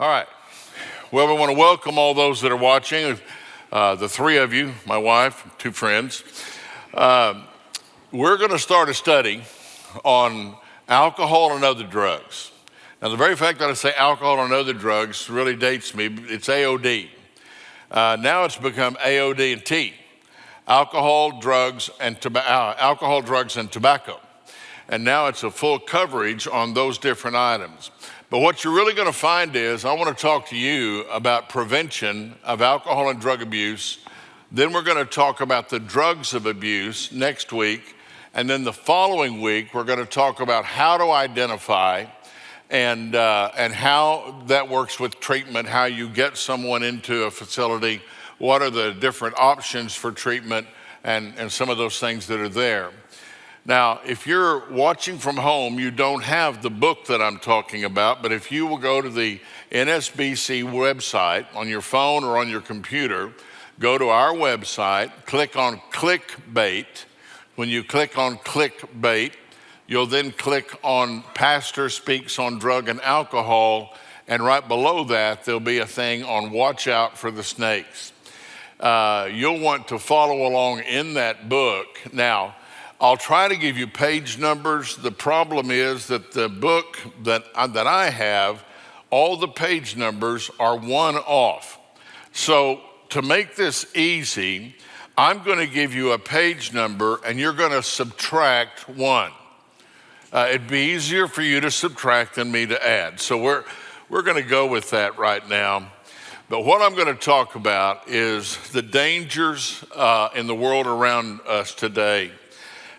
All right. Well, we want to welcome all those that are watching, the three of you, my wife, two friends. We're going to start a study on alcohol and other drugs. Now, the very fact that I say alcohol and other drugs really dates me. It's AOD. Now it's become AOD and T, alcohol, drugs, and tobacco. And now it's a full coverage on those different items. But what you're really going to find is I want to talk to you about prevention of alcohol and drug abuse. Then we're going to talk about the drugs of abuse next week. And then the following week, we're going to talk about how to identify and how that works with treatment, how you get someone into a facility, what are the different options for treatment, and some of those things that are there. Now, if you're watching from home, you don't have the book that I'm talking about, but if you will go to the NSBC website on your phone or on your computer, go to our website, click on clickbait. When you click on clickbait, you'll then click on Pastor Speaks on Drug and Alcohol, and right below that, there'll be a thing on Watch Out for the Snakes. You'll want to follow along in that book. Now, I'll try to give you page numbers. The problem is that the book that I have, all the page numbers are one off. So to make this easy, I'm going to give you a page number and you're going to subtract one. It'd be easier for you to subtract than me to add. So we're going to go with that right now. But what I'm going to talk about is the dangers in the world around us today.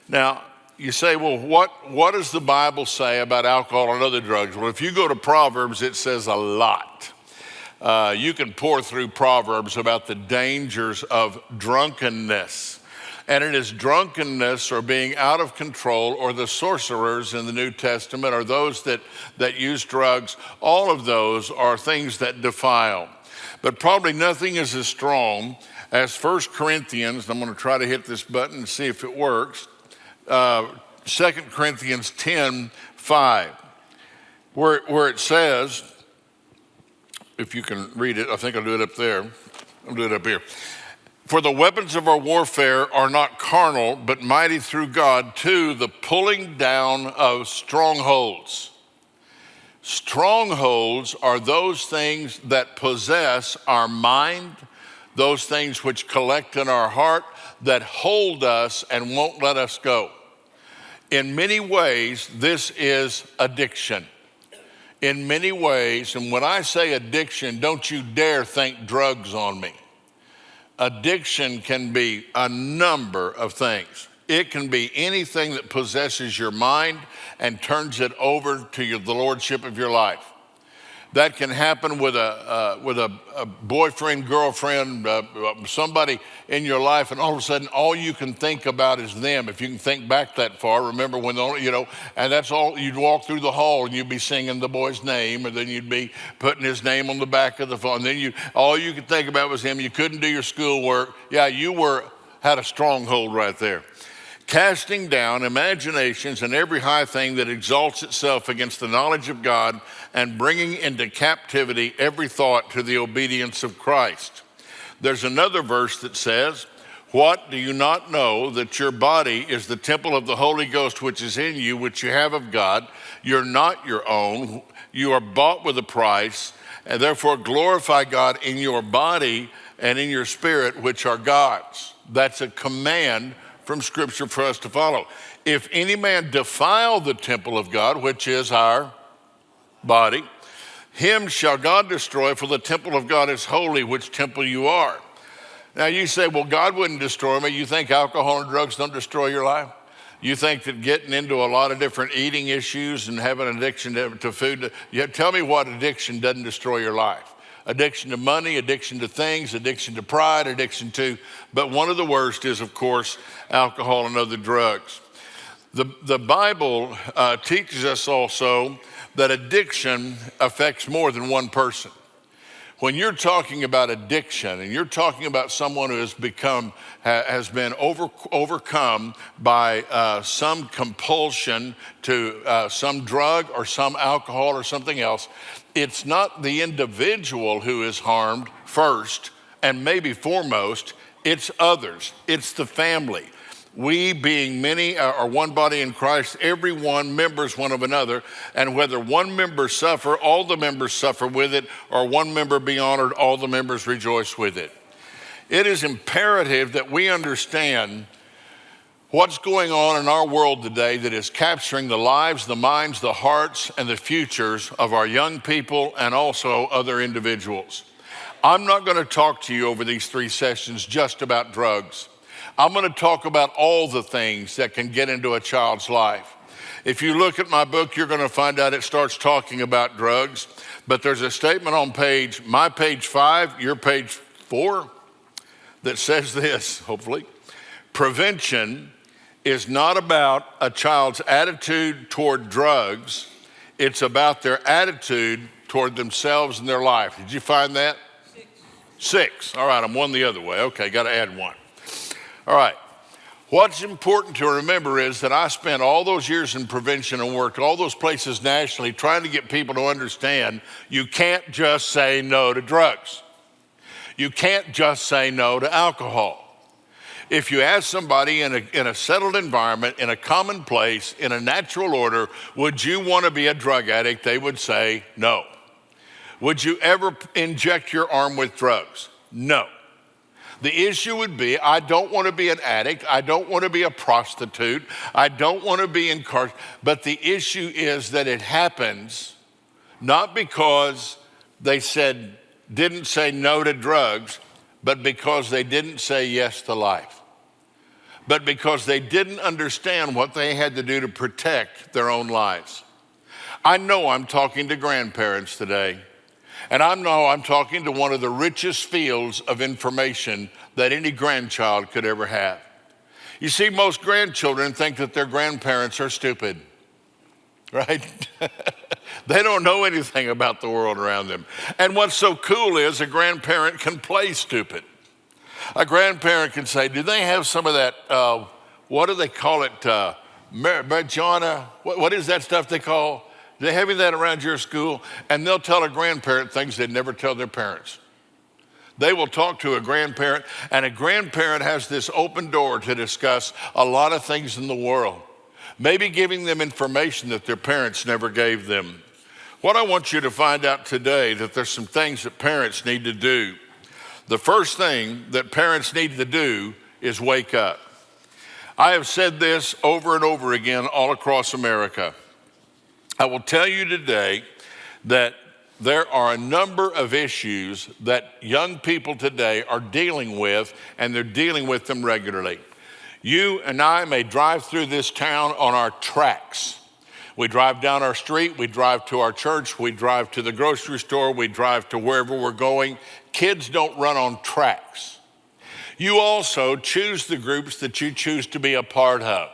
Now, you say, well, what does the Bible say about alcohol and other drugs? Well, if you go to Proverbs, it says a lot. You can pour through Proverbs about the dangers of drunkenness. And it is drunkenness or being out of control, or the sorcerers in the New Testament, or those that use drugs. All of those are things that defile. But probably nothing is as strong as 1 Corinthians. I'm going to try to hit this button and see if it works. 2 Corinthians 10:5, where it says, if you can read it, I think I'll do it up there. I'll do it up here. For the weapons of our warfare are not carnal, but mighty through God to the pulling down of strongholds. Strongholds are those things that possess our mind, those things which collect in our heart, that hold us and won't let us go. In many ways, this is addiction. In many ways, and when I say addiction, don't you dare think drugs on me. Addiction can be a number of things. It can be anything that possesses your mind and turns it over to the lordship of your life. That can happen with a boyfriend, girlfriend, somebody in your life, and all of a sudden, all you can think about is them. If you can think back that far, remember when, and that's all, you'd walk through the hall and you'd be singing the boy's name, or then you'd be putting his name on the back of the phone. And then all you could think about was him. You couldn't do your schoolwork. Yeah, had a stronghold right there. Casting down imaginations and every high thing that exalts itself against the knowledge of God, and bringing into captivity every thought to the obedience of Christ. There's another verse that says, what, do you not know that your body is the temple of the Holy Ghost which is in you, which you have of God? You're not your own. You are bought with a price, and therefore glorify God in your body and in your spirit, which are God's. That's a command from Scripture for us to follow. If any man defile the temple of God, which is our body, him shall God destroy, for the temple of God is holy, which temple you are. Now you say, well, God wouldn't destroy me. You think alcohol and drugs don't destroy your life? You think that getting into a lot of different eating issues and having an addiction to food, tell me what addiction doesn't destroy your life. Addiction to money, addiction to things, addiction to pride, but one of the worst is, of course, alcohol and other drugs. The Bible teaches us also that addiction affects more than one person. When you're talking about addiction and you're talking about someone who has been overcome by some compulsion to some drug or some alcohol or something else, it's not the individual who is harmed first and maybe foremost, it's others, it's the family. We, being many, are one body in Christ, everyone members one of another, and whether one member suffer, all the members suffer with it, or one member be honored, all the members rejoice with it. It is imperative that we understand what's going on in our world today that is capturing the lives, the minds, the hearts, and the futures of our young people and also other individuals. I'm not going to talk to you over these 3 sessions just about drugs. I'm going to talk about all the things that can get into a child's life. If you look at my book, you're going to find out it starts talking about drugs, but there's a statement on my page 5, your page 4, that says this, hopefully. Prevention is not about a child's attitude toward drugs. It's about their attitude toward themselves and their life. Did you find that? 6. All right, I'm 1 the other way. Okay, got to add 1. All right. What's important to remember is that I spent all those years in prevention and worked all those places nationally trying to get people to understand you can't just say no to drugs. You can't just say no to alcohol. If you ask somebody in a settled environment, in a common place, in a natural order, would you want to be a drug addict? They would say no. Would you ever inject your arm with drugs? No. The issue would be, I don't want to be an addict. I don't want to be a prostitute. I don't want to be incarcerated. But the issue is that it happens not because they didn't say no to drugs, but because they didn't say yes to life. But because they didn't understand what they had to do to protect their own lives. I know I'm talking to grandparents today. And I know I'm talking to one of the richest fields of information that any grandchild could ever have. You see, most grandchildren think that their grandparents are stupid, right? They don't know anything about the world around them. And what's so cool is a grandparent can play stupid. A grandparent can say, do they have some of that, what do they call it, marijuana? What is that stuff they call? Do they have that around your school? And they'll tell a grandparent things they'd never tell their parents. They will talk to a grandparent, and a grandparent has this open door to discuss a lot of things in the world, maybe giving them information that their parents never gave them. What I want you to find out today, that there's some things that parents need to do. The first thing that parents need to do is wake up. I have said this over and over again all across America. I will tell you today that there are a number of issues that young people today are dealing with, and they're dealing with them regularly. You and I may drive through this town on our tracks. We drive down our street, we drive to our church, we drive to the grocery store, we drive to wherever we're going. Kids don't run on tracks. You also choose the groups that you choose to be a part of.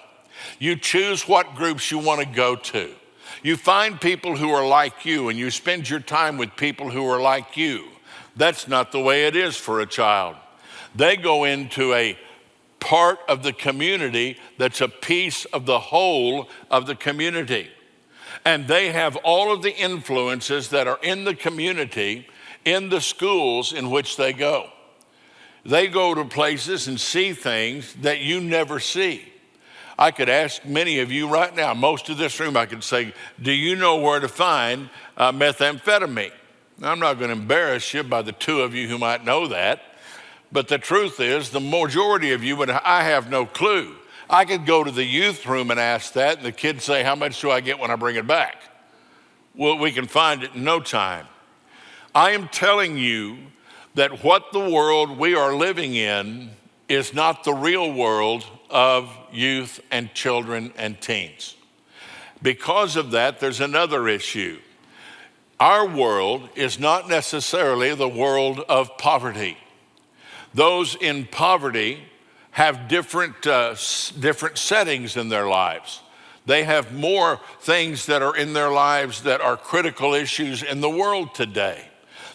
You choose what groups you want to go to. You find people who are like you, and you spend your time with people who are like you. That's not the way it is for a child. They go into a part of the community that's a piece of the whole of the community. And they have all of the influences that are in the community, in the schools in which they go. They go to places and see things that you never see. I could ask many of you right now, most of this room, I could say, do you know where to find methamphetamine? Now, I'm not going to embarrass you by the 2 of you who might know that, but the truth is the majority of you would, I have no clue. I could go to the youth room and ask that, and the kids say, how much do I get when I bring it back? Well, we can find it in no time. I am telling you that what the world we are living in is not the real world of youth and children and teens. Because of that, there's another issue. Our world is not necessarily the world of poverty. Those in poverty have different settings in their lives. They have more things that are in their lives that are critical issues in the world today.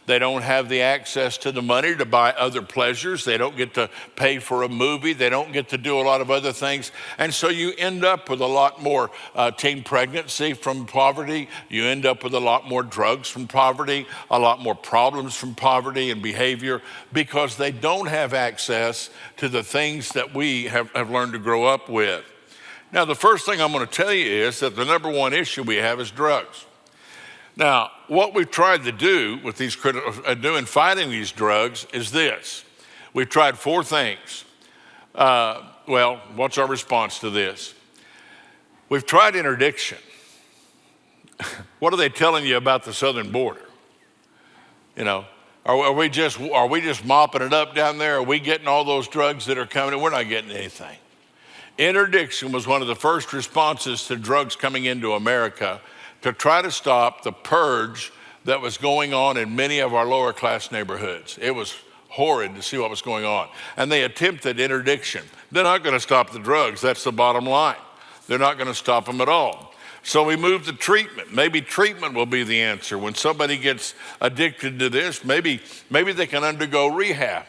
They don't have the access to the money to buy other pleasures. They don't get to pay for a movie. They don't get to do a lot of other things. And so you end up with a lot more teen pregnancy from poverty. You end up with a lot more drugs from poverty, a lot more problems from poverty and behavior, because they don't have access to the things that we have learned to grow up with. Now, the first thing I'm going to tell you is that the number one issue we have is drugs. Now, what we've tried to do with these fighting these drugs is this. We've tried four things. What's our response to this? We've tried interdiction. What are they telling you about the southern border? You know, are we just mopping it up down there? Are we getting all those drugs that are coming in? We're not getting anything. Interdiction was one of the first responses to drugs coming into America to try to stop the purge that was going on in many of our lower class neighborhoods. It was horrid to see what was going on. And they attempted interdiction. They're not going to stop the drugs. That's the bottom line. They're not going to stop them at all. So we moved to treatment. Maybe treatment will be the answer. When somebody gets addicted to this, maybe they can undergo rehab.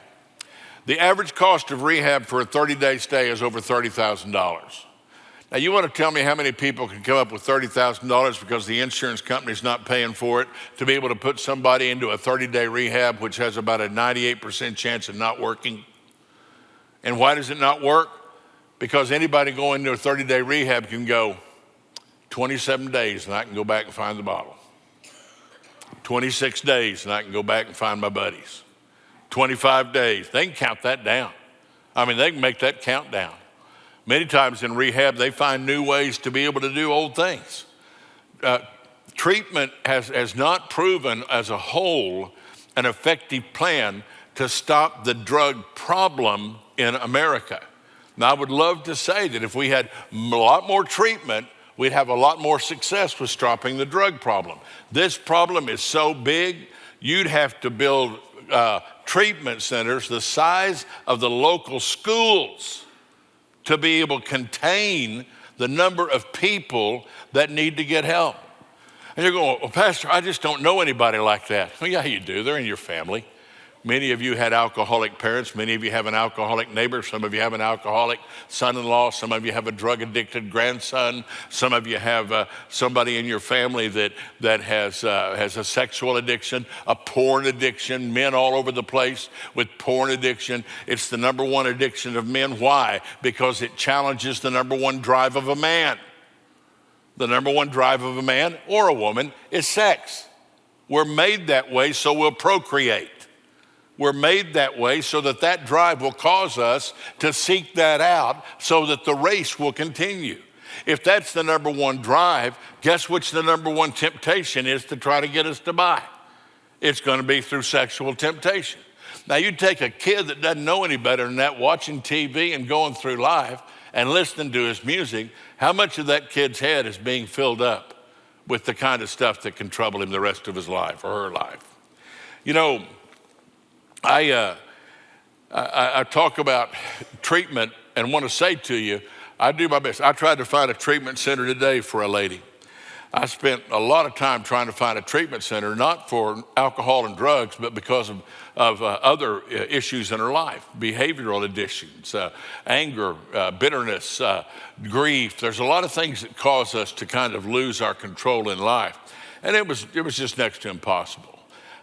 The average cost of rehab for a 30-day stay is over $30,000. Now, you want to tell me how many people can come up with $30,000 because the insurance company's not paying for it to be able to put somebody into a 30-day rehab, which has about a 98% chance of not working? And why does it not work? Because anybody going into a 30-day rehab can go 27 days and I can go back and find the bottle. 26 days and I can go back and find my buddies. 25 days, they can count that down. I mean, they can make that count down. Many times in rehab, they find new ways to be able to do old things. Treatment has not proven as a whole an effective plan to stop the drug problem in America. Now, I would love to say that if we had a lot more treatment, we'd have a lot more success with stopping the drug problem. This problem is so big, you'd have to build treatment centers the size of the local schools to be able to contain the number of people that need to get help. And you're going, well, Pastor, I just don't know anybody like that. Well, yeah, you do. They're in your family. Many of you had alcoholic parents. Many of you have an alcoholic neighbor. Some of you have an alcoholic son-in-law. Some of you have a drug-addicted grandson. Some of you have somebody in your family that has a sexual addiction, a porn addiction, men all over the place with porn addiction. It's the number one addiction of men. Why? Because it challenges the number one drive of a man. The number one drive of a man or a woman is sex. We're made that way so we'll procreate. We're made that way so that drive will cause us to seek that out so that the race will continue. If that's the number one drive, guess which the number one temptation is to try to get us to buy? It's going to be through sexual temptation. Now, you take a kid that doesn't know any better than that, watching TV and going through life and listening to his music, how much of that kid's head is being filled up with the kind of stuff that can trouble him the rest of his life or her life? You know, I talk about treatment and want to say to you, I do my best. I tried to find a treatment center today for a lady. I spent a lot of time trying to find a treatment center, not for alcohol and drugs, but because of other issues in her life, behavioral addictions, anger, bitterness, grief. There's a lot of things that cause us to kind of lose our control in life. And it was just next to impossible.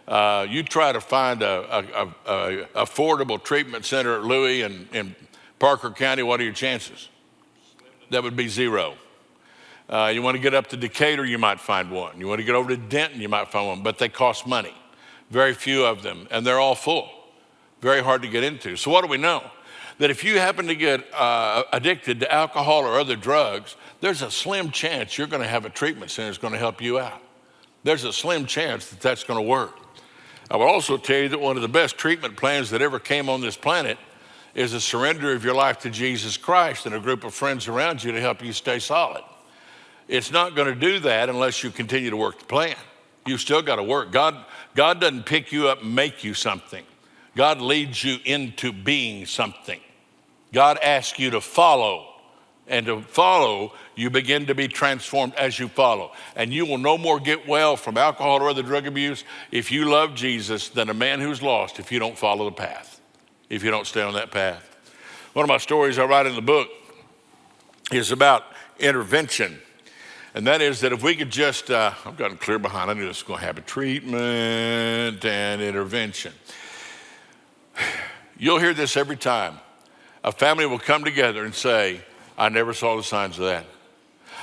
You try to find a affordable treatment center at Louis in Parker County, what are your chances? That would be zero. You want to get up to Decatur, you might find one. You want to get over to Denton, you might find one, but they cost money. Very few of them, and they're all full. Very hard to get into. So what do we know? That if you happen to get addicted to alcohol or other drugs, there's a slim chance you're going to have a treatment center that's going to help you out. There's a slim chance that that's going to work. I will also tell you that one of the best treatment plans that ever came on this planet is a surrender of your life to Jesus Christ and a group of friends around you to help you stay solid. It's not going to do that unless you continue to work the plan. You've still got to work. God doesn't pick you up and make you something. God leads you into being something. God asks you to follow and to follow, you begin to be transformed as you follow. And you will no more get well from alcohol or other drug abuse if you love Jesus than a man who's lost if you don't follow the path, if you don't stay on that path. One of my stories I write in the book is about intervention. And that is that if we could just, I've gotten clear behind, I knew this was going to happen, treatment and intervention. You'll hear this every time. A family will come together and say, I never saw the signs of that.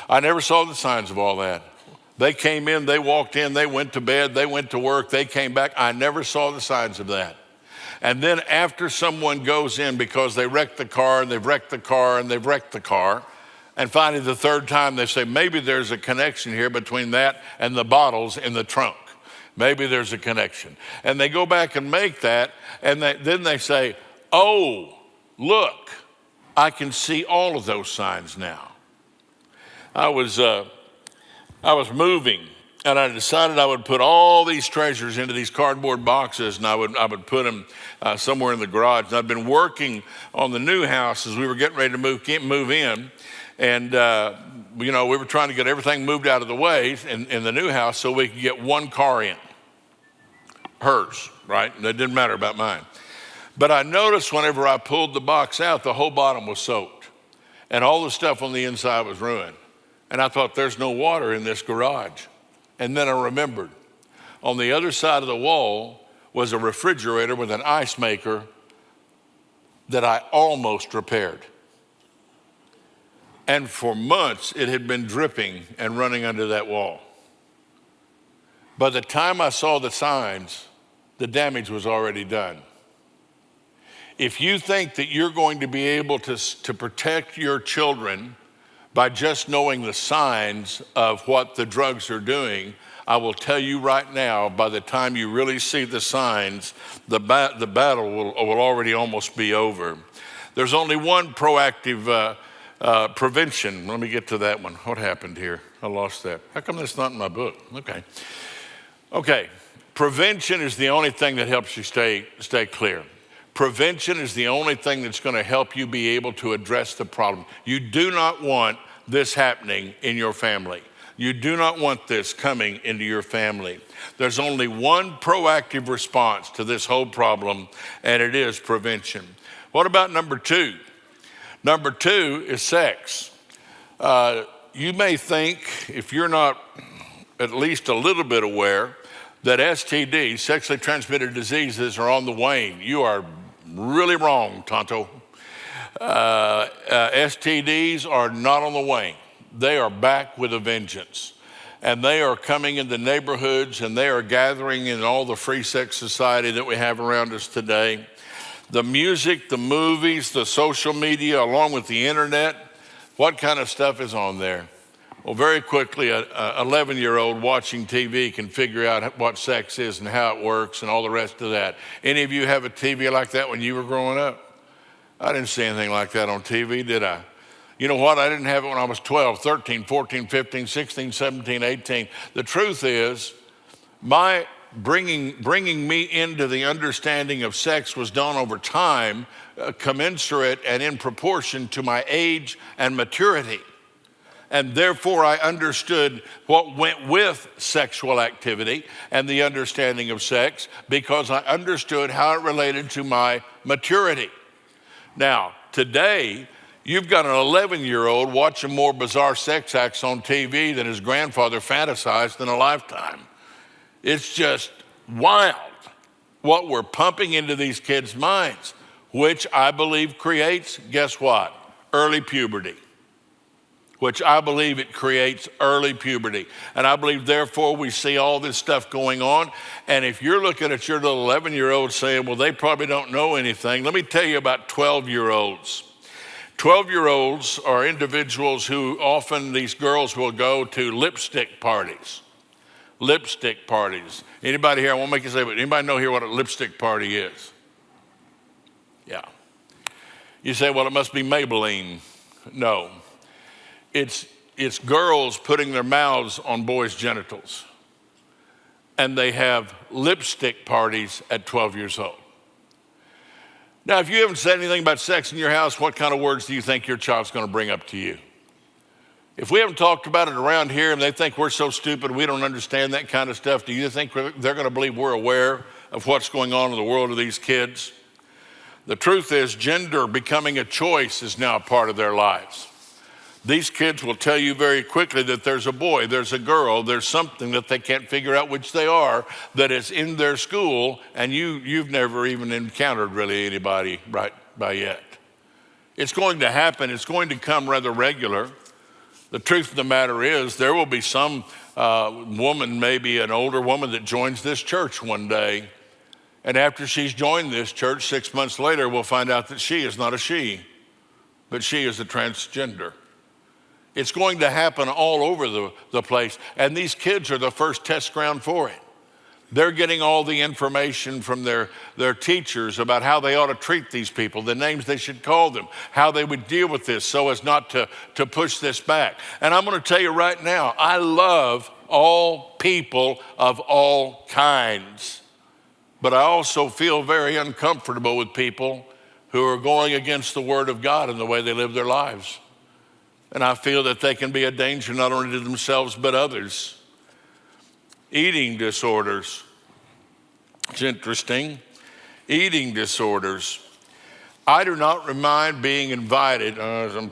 I never saw the signs of all that. They came in, they walked in, they went to bed, they went to work, they came back. I never saw the signs of that. And then after someone goes in because they wrecked the car and they've wrecked the car and they've wrecked the car, and finally the third time they say, maybe there's a connection here between that and the bottles in the trunk. Maybe there's a connection. And they go back and make that, and then they say, oh, look, I can see all of those signs now. I was moving, and I decided I would put all these treasures into these cardboard boxes, and I would put them somewhere in the garage. And I'd been working on the new house as we were getting ready to move in, and we were trying to get everything moved out of the way in the new house so we could get one car in, hers, right? And it didn't matter about mine. But I noticed whenever I pulled the box out, the whole bottom was soaked, and all the stuff on the inside was ruined. And I thought, there's no water in this garage. And then I remembered, on the other side of the wall was a refrigerator with an ice maker that I almost repaired. And for months, it had been dripping and running under that wall. By the time I saw the signs, the damage was already done. If you think that you're going to be able to protect your children by just knowing the signs of what the drugs are doing, I will tell you right now, by the time you really see the signs, the battle will already almost be over. There's only one proactive prevention. Let me get to that one. What happened here? I lost that. How come that's not in my book? Okay. Prevention is the only thing that helps you stay clear. Prevention is the only thing that's going to help you be able to address the problem. You do not want this happening in your family. You do not want this coming into your family. There's only one proactive response to this whole problem, and it is prevention. What about number two? Number two is sex. You may think, if you're not at least a little bit aware, that STDs, sexually transmitted diseases, are on the wane. You are really wrong, Tonto. STDs are not on the wane. They are back with a vengeance. And they are coming into neighborhoods, and they are gathering in all the free sex society that we have around us today. The music, the movies, the social media, along with the internet, what kind of stuff is on there? Well, very quickly, an 11-year-old watching TV can figure out what sex is and how it works and all the rest of that. Any of you have a TV like that when you were growing up? I didn't see anything like that on TV, did I? You know what? I didn't have it when I was 12, 13, 14, 15, 16, 17, 18. The truth is, my bringing me into the understanding of sex was done over time, commensurate and in proportion to my age and maturity. And therefore, I understood what went with sexual activity and the understanding of sex because I understood how it related to my maturity. Now, today, you've got an 11-year-old watching more bizarre sex acts on TV than his grandfather fantasized in a lifetime. It's just wild what we're pumping into these kids' minds, which I believe creates, guess what? Early puberty. Which I believe it creates early puberty. And I believe, therefore, we see all this stuff going on. And if you're looking at your little 11-year-old saying, well, they probably don't know anything, let me tell you about 12-year-olds. 12-year-olds are individuals who often, these girls will go to lipstick parties. Lipstick parties. Anybody here, I won't make you say, but anybody know here what a lipstick party is? Yeah. You say, well, it must be Maybelline. No. It's girls putting their mouths on boys' genitals. And they have lipstick parties at 12 years old. Now, if you haven't said anything about sex in your house, what kind of words do you think your child's going to bring up to you? If we haven't talked about it around here and they think we're so stupid we don't understand that kind of stuff, do you think they're going to believe we're aware of what's going on in the world of these kids? The truth is, gender becoming a choice is now a part of their lives. These kids will tell you very quickly that there's a boy, there's a girl, there's something that they can't figure out which they are, that is in their school, and you've never even encountered really anybody right by yet. It's going to happen. It's going to come rather regular. The truth of the matter is there will be some woman, maybe an older woman, that joins this church one day, and after she's joined this church 6 months later, we'll find out that she is not a she, but she is a transgender. It's going to happen all over the place, and these kids are the first test ground for it. They're getting all the information from their teachers about how they ought to treat these people, the names they should call them, how they would deal with this so as not to push this back. And I'm going to tell you right now, I love all people of all kinds, but I also feel very uncomfortable with people who are going against the Word of God and the way they live their lives. And I feel that they can be a danger not only to themselves but others. Eating disorders. It's interesting. Eating disorders. I do not mind being invited.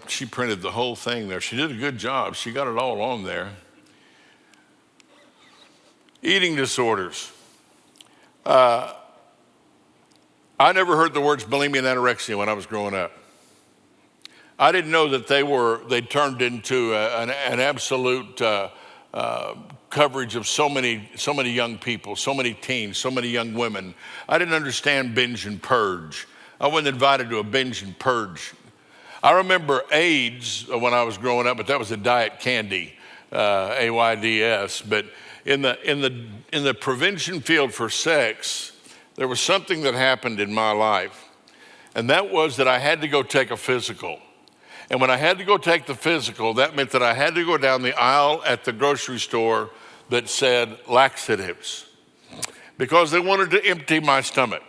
She printed the whole thing there. She did a good job. She got it all on there. Eating disorders. I never heard the words bulimia and anorexia when I was growing up. I didn't know that they turned into an absolute coverage of so many young people, so many teens, so many young women. I didn't understand binge and purge. I wasn't invited to a binge and purge. I remember AIDS when I was growing up, but that was a diet candy, AIDS. But in the prevention field for sex, there was something that happened in my life, and that was that I had to go take a physical. And when I had to go take the physical, that meant that I had to go down the aisle at the grocery store that said laxatives because they wanted to empty my stomach.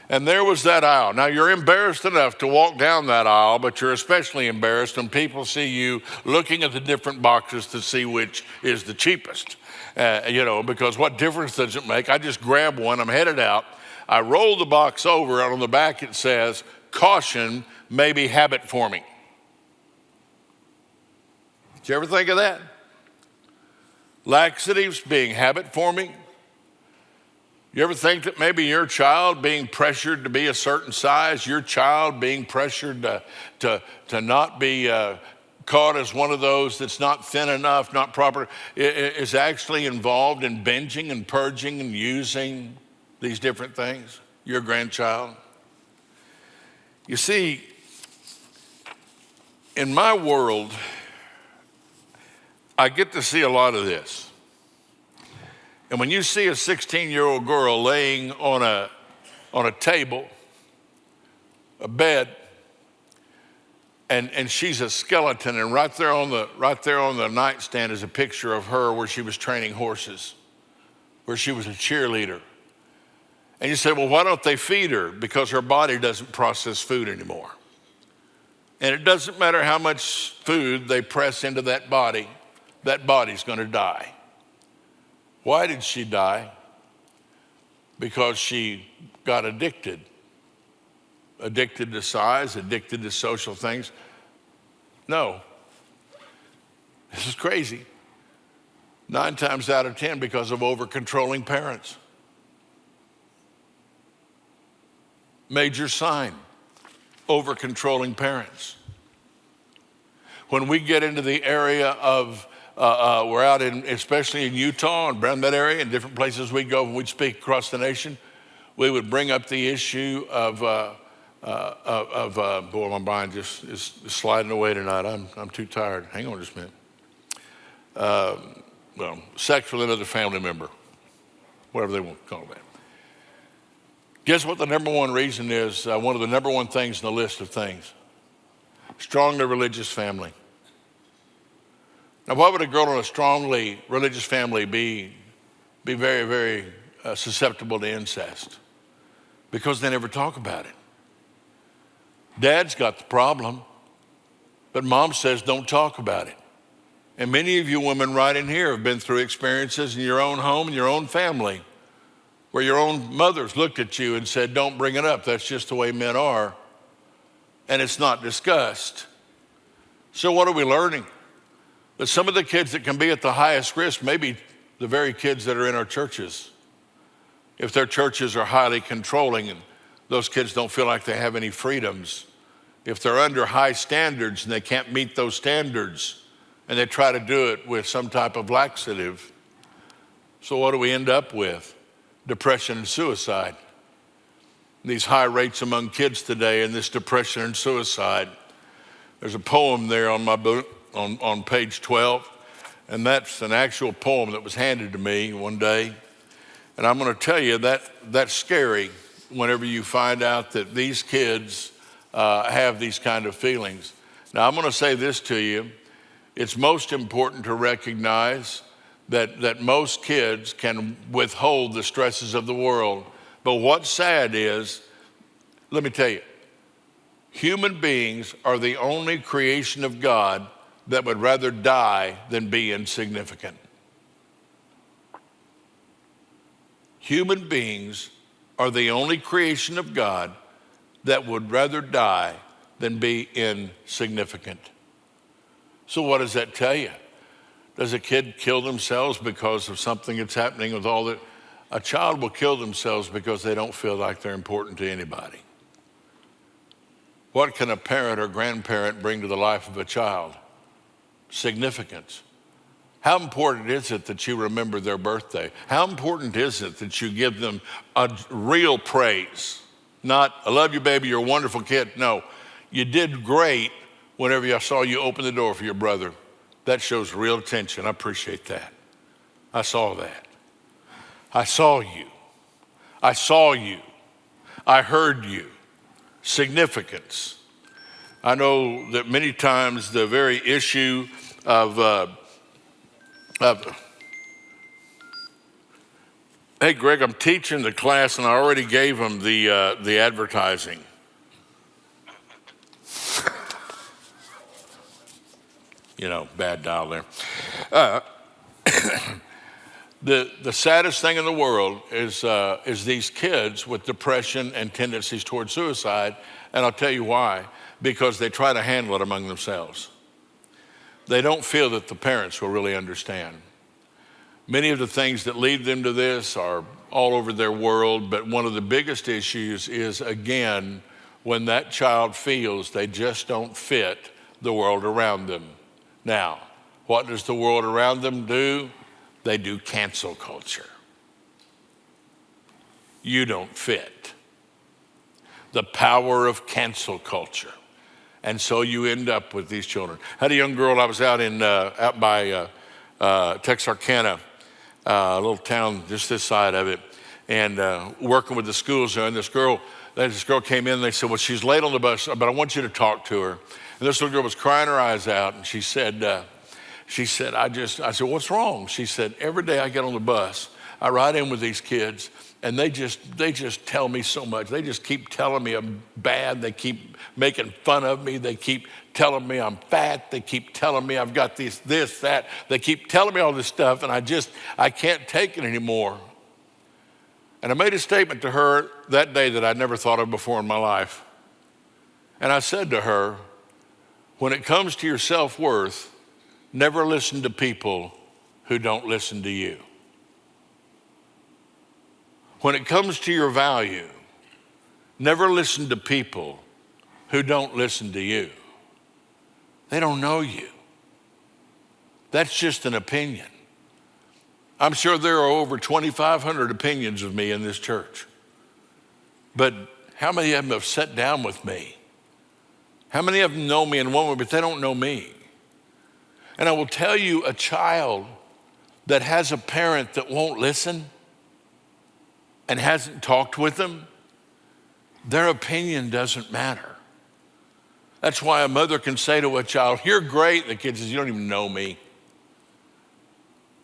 And there was that aisle. Now, you're embarrassed enough to walk down that aisle, but you're especially embarrassed when people see you looking at the different boxes to see which is the cheapest. Because what difference does it make? I just grab one, I'm headed out. I roll the box over, and on the back it says, caution, may be habit forming. Did you ever think of that? Laxatives being habit forming. You ever think that maybe your child being pressured to be a certain size, your child being pressured to not be caught as one of those that's not thin enough, not proper, is actually involved in binging and purging and using these different things, your grandchild? You see, in my world, I get to see a lot of this. And when you see a 16-year-old girl laying on a table, a bed, and she's a skeleton, and right there on the nightstand is a picture of her where she was training horses, where she was a cheerleader. And you say, well, why don't they feed her? Because her body doesn't process food anymore. And it doesn't matter how much food they press into that body's going to die. Why did she die? Because she got addicted. Addicted to size, addicted to social things. No. This is crazy. 9 times out of 10 because of over-controlling parents. Major sign, over-controlling parents. When we get into the area of, we're out especially in Utah and around that area and different places we go when we'd speak across the nation, we would bring up the issue of boy, my mind just is sliding away tonight. I'm too tired. Hang on just a minute. Sex with another family member, whatever they want to call that. Guess what the number one reason is? One of the number one things in the list of things. Strongly religious family. Now, why would a girl in a strongly religious family be very, very susceptible to incest? Because they never talk about it. Dad's got the problem, but mom says don't talk about it. And many of you women right in here have been through experiences in your own home and your own family where your own mothers looked at you and said, don't bring it up. That's just the way men are. And it's not discussed. So what are we learning? That some of the kids that can be at the highest risk, maybe the very kids that are in our churches, if their churches are highly controlling and those kids don't feel like they have any freedoms, if they're under high standards and they can't meet those standards and they try to do it with some type of laxative, so what do we end up with? Depression and suicide. These high rates among kids today and this depression and suicide. There's a poem there on my book on page 12, and that's an actual poem that was handed to me one day. And I'm going to tell you that that's scary whenever you find out that these kids have these kind of feelings. Now, I'm going to say this to you. It's most important to recognize that most kids can withhold the stresses of the world. But what's sad is, let me tell you, human beings are the only creation of God that would rather die than be insignificant. Human beings are the only creation of God that would rather die than be insignificant. So what does that tell you? Does a kid kill themselves because of something that's happening with all that? A child will kill themselves because they don't feel like they're important to anybody. What can a parent or grandparent bring to the life of a child? Significance. How important is it that you remember their birthday? How important is it that you give them a real praise? Not, I love you, baby, you're a wonderful kid. No, you did great whenever I saw you open the door for your brother. That shows real attention. I appreciate that. I saw that. I saw you. I saw you. I heard you. Significance. I know that many times the very issue of hey, Greg, I'm teaching the class and I already gave them the advertising. You know, bad dial there. The saddest thing in the world is these kids with depression and tendencies towards suicide, and I'll tell you why. Because they try to handle it among themselves. They don't feel that the parents will really understand. Many of the things that lead them to this are all over their world, but one of the biggest issues is, again, when that child feels they just don't fit the world around them. Now, what does the world around them do? They do cancel culture. You don't fit. The power of cancel culture. And so you end up with these children. I had a young girl, I was out by Texarkana, a little town just this side of it, and working with the schools there. And this girl came in and they said, well, she's late on the bus, but I want you to talk to her. And this little girl was crying her eyes out, and she said, I said, what's wrong? She said, every day I get on the bus, I ride in with these kids, and they just tell me so much. They just keep telling me I'm bad. They keep making fun of me. They keep telling me I'm fat. They keep telling me I've got this, that. They keep telling me all this stuff, and I can't take it anymore. And I made a statement to her that day that I'd never thought of before in my life. And I said to her, when it comes to your self-worth, never listen to people who don't listen to you. When it comes to your value, never listen to people who don't listen to you. They don't know you. That's just an opinion. I'm sure there are over 2,500 opinions of me in this church. But how many of them have sat down with me? How many of them know me in one way, but they don't know me? And I will tell you, a child that has a parent that won't listen and hasn't talked with them, their opinion doesn't matter. That's why a mother can say to a child, you're great. The kid says, you don't even know me.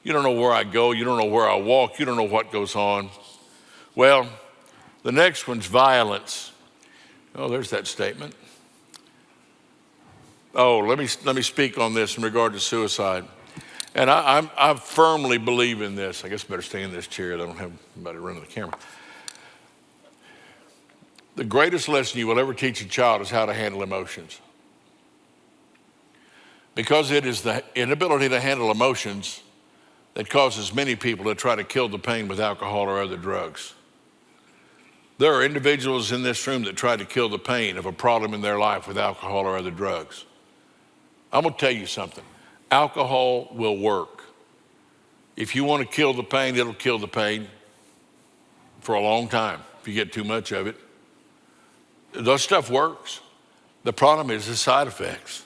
You don't know where I go. You don't know where I walk. You don't know what goes on. Well, the next one's violence. Oh, there's that statement. Oh, let me speak on this in regard to suicide. And I firmly believe in this. I guess I better stay in this chair. I don't have anybody running the camera. The greatest lesson you will ever teach a child is how to handle emotions. Because it is the inability to handle emotions that causes many people to try to kill the pain with alcohol or other drugs. There are individuals in this room that try to kill the pain of a problem in their life with alcohol or other drugs. I'm going to tell you something. Alcohol will work. If you want to kill the pain, it'll kill the pain for a long time if you get too much of it. That stuff works. The problem is the side effects.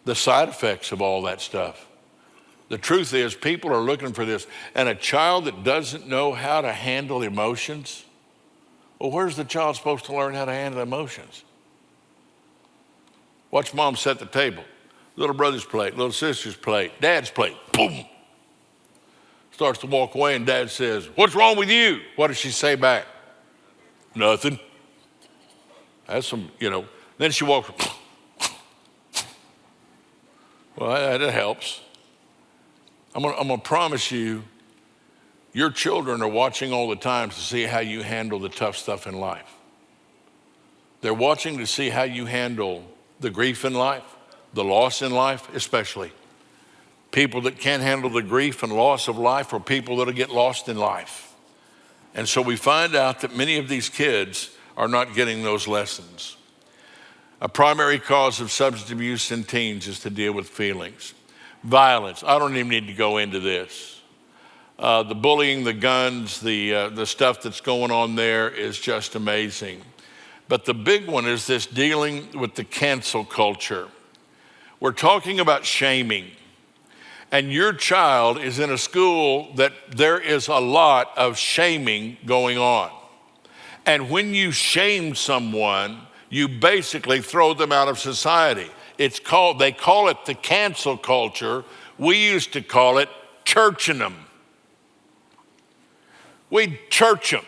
The side effects of all that stuff. The truth is, people are looking for this. And a child that doesn't know how to handle emotions, well, where's the child supposed to learn how to handle emotions? Watch mom set the table. Little brother's plate, little sister's plate, dad's plate, boom. Starts to walk away and dad says, "What's wrong with you?" What does she say back? "Nothing." That's some, Then she walks, well, that helps. I'm gonna promise you, your children are watching all the time to see how you handle the tough stuff in life. They're watching to see how you handle the grief in life, the loss in life especially. People that can't handle the grief and loss of life are people that'll get lost in life. And so we find out that many of these kids are not getting those lessons. A primary cause of substance abuse in teens is to deal with feelings. Violence, I don't even need to go into this. The bullying, the guns, the stuff that's going on there is just amazing. But the big one is this dealing with the cancel culture. We're talking about shaming. And your child is in a school that there is a lot of shaming going on. And when you shame someone, you basically throw them out of society. They call it the cancel culture. We used to call it churching them. We church them.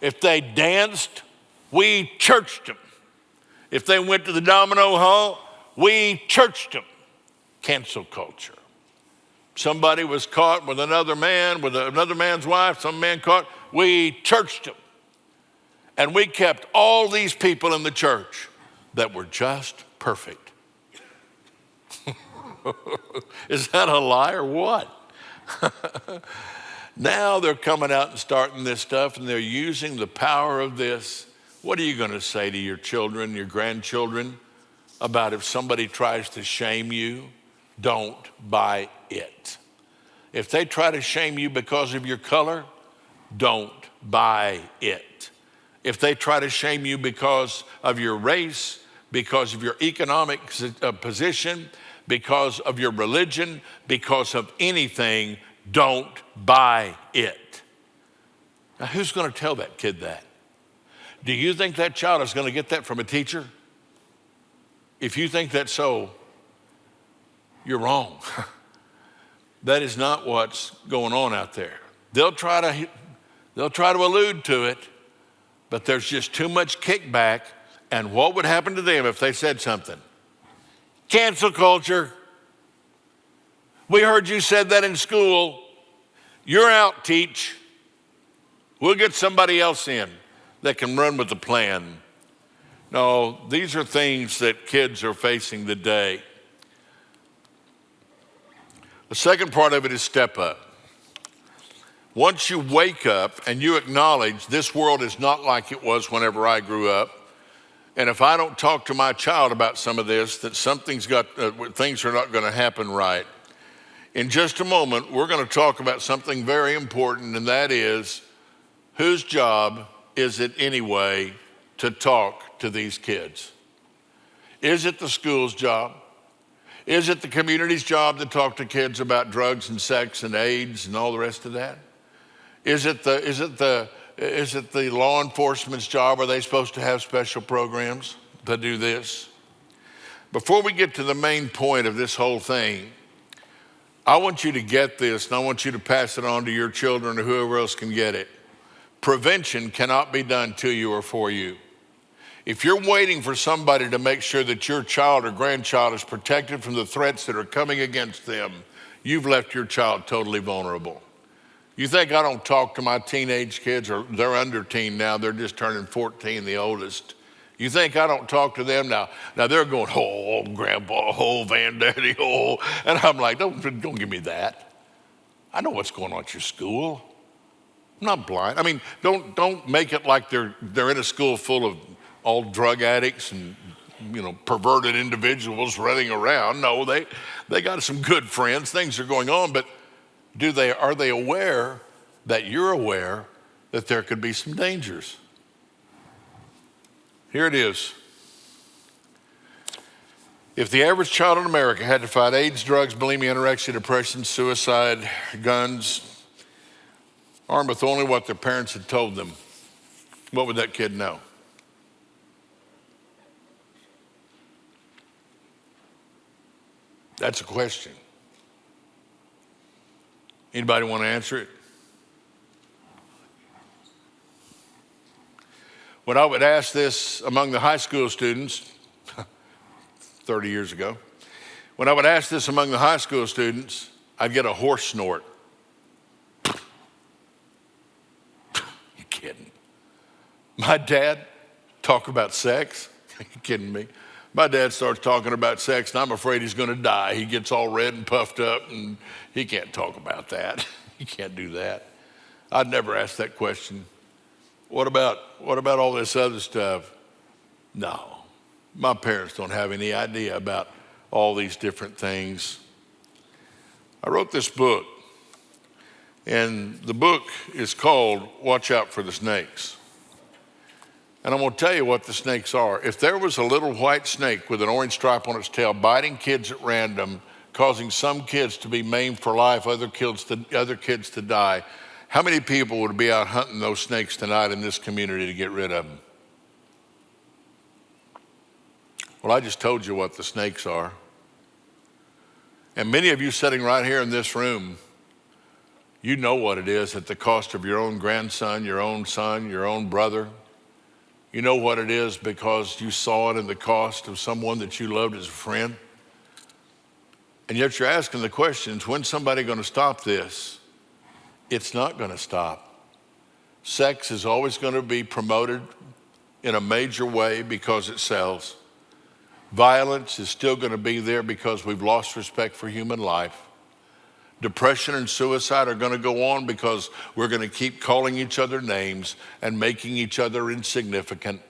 If they danced, we churched them. If they went to the Domino Hall, we churched them. Cancel culture. Somebody was caught with another man, with another man's wife, some man caught, we churched them. And we kept all these people in the church that were just perfect. Is that a lie or what? Now they're coming out and starting this stuff, and they're using the power of this. What are you going to say to your children, your grandchildren, about if somebody tries to shame you? Don't buy it. If they try to shame you because of your color, don't buy it. If they try to shame you because of your race, because of your economic position, because of your religion, because of anything, don't buy it. Now, who's going to tell that kid that? Do you think that child is going to get that from a teacher? If you think that's so, you're wrong. That is not what's going on out there. They'll try to allude to it, but there's just too much kickback. And what would happen to them if they said something? Cancel culture. We heard you said that in school. You're out, teach. We'll get somebody else in that can run with the plan. No, these are things that kids are facing today. The second part of it is step up. Once you wake up and you acknowledge this world is not like it was whenever I grew up, and if I don't talk to my child about some of this, that things are not going to happen right. In just a moment, we're going to talk about something very important, and that is, whose job is it anyway to talk to these kids? Is it the school's job? Is it the community's job to talk to kids about drugs and sex and AIDS and all the rest of that? Is it the law enforcement's job? Are they supposed to have special programs to do this? Before we get to the main point of this whole thing, I want you to get this, and I want you to pass it on to your children or whoever else can get it. Prevention cannot be done to you or for you. If you're waiting for somebody to make sure that your child or grandchild is protected from the threats that are coming against them, you've left your child totally vulnerable. You think I don't talk to my teenage kids, or they're under teen now, they're just turning 14, the oldest. You think I don't talk to them now? Now they're going, oh, grandpa, oh, Van Daddy, oh. And I'm like, don't give me that. I know what's going on at your school. I'm not blind. I mean, don't make it like they're in a school full of all drug addicts and perverted individuals running around. No, they got some good friends. Things are going on, but are they aware that you're aware that there could be some dangers? Here it is. If the average child in America had to fight AIDS, drugs, bulimia, anorexia, depression, suicide, guns, armed with only what their parents had told them, what would that kid know? That's a question. Anybody want to answer it? When I would ask this among the high school students, 30 years ago, when I would ask this among the high school students, I'd get a horse snort. You kidding? My dad talk about sex? Are you kidding me? My dad starts talking about sex, and I'm afraid he's going to die. He gets all red and puffed up, and he can't talk about that. He can't do that. I'd never ask that question. What about all this other stuff? No, my parents don't have any idea about all these different things. I wrote this book, and the book is called Watch Out for the Snakes. And I'm going to tell you what the snakes are. If there was a little white snake with an orange stripe on its tail, biting kids at random, causing some kids to be maimed for life, other kids to die, how many people would be out hunting those snakes tonight in this community to get rid of them? Well, I just told you what the snakes are. And many of you sitting right here in this room, you know what it is at the cost of your own grandson, your own son, your own brother. You know what it is because you saw it in the cost of someone that you loved as a friend. And yet you're asking the questions, when's somebody going to stop this? It's not going to stop. Sex is always going to be promoted in a major way because it sells. Violence is still going to be there because we've lost respect for human life. Depression and suicide are going to go on because we're going to keep calling each other names and making each other insignificant.